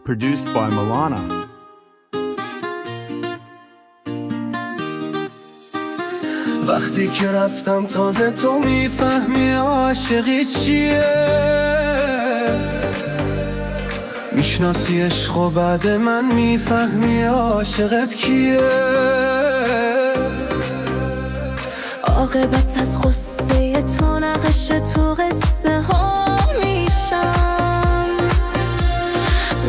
Produced by Milana. وقتی که رفتم تازه تو میفهمی عاشقی چیه، میشناسی عشق و بعد من میفهمی عاشقت کیه. عاقبت از غصه تو نقش تو قصه ها میشم،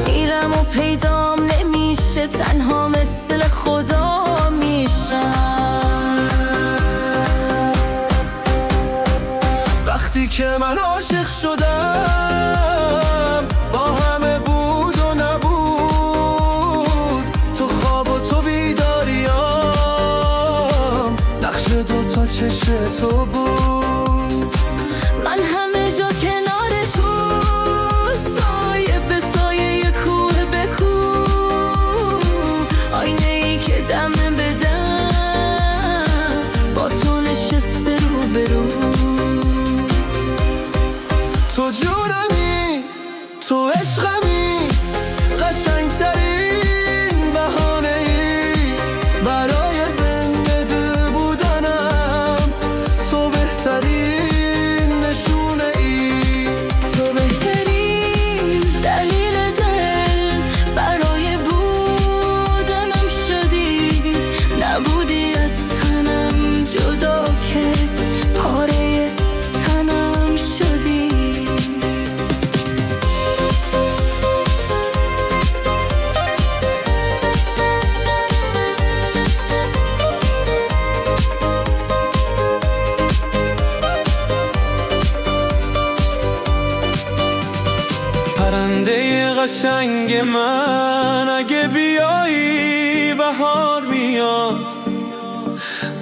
میرم و پیدام نمیشه، تنها مثل خدا میشم. وقتی که من عاشق شدم با همه بود و نبود، تو خواب و تو بیداریم، نقش دوتا چشم تو بود. من همه جا کنار تو، سایه به سایه، کوه به کوه، آینه ای که دم به دم با تو نشسته رو به رو. تو جونمی، تو عشقمی، قشنگترین بهانه ای برای زنده بودنم. تو بهترین نشونه ای، تو بهترین دلیل دل برای بودنم شدی، نبودی از تنم جدا که پاره تنم شدی. پرنده قشنگ من، اگه بیایی بهار میاد.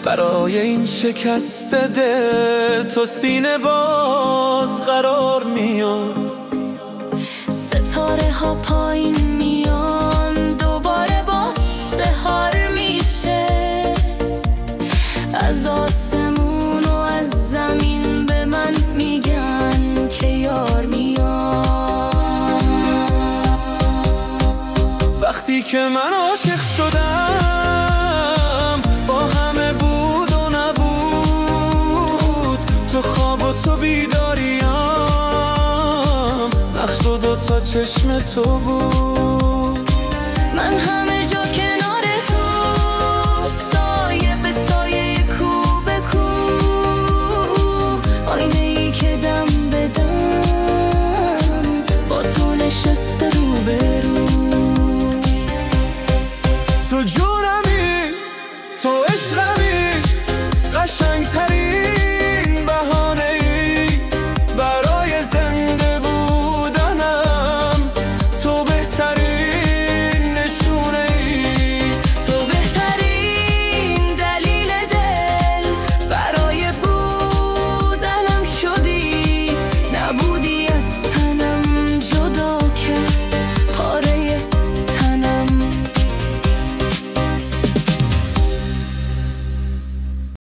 برای این شکست دل تو سینه باز قرار میاد. ستاره ها پایین میان، دوباره با سحر میشه، از آسمون و از زمین به من میگن که یار میاد. وقتی که من عاشق شدم با همه بود و نبود، تو خواب و تو بیداریم، نقش و دوتا چشم تو بود. من همه جا کنار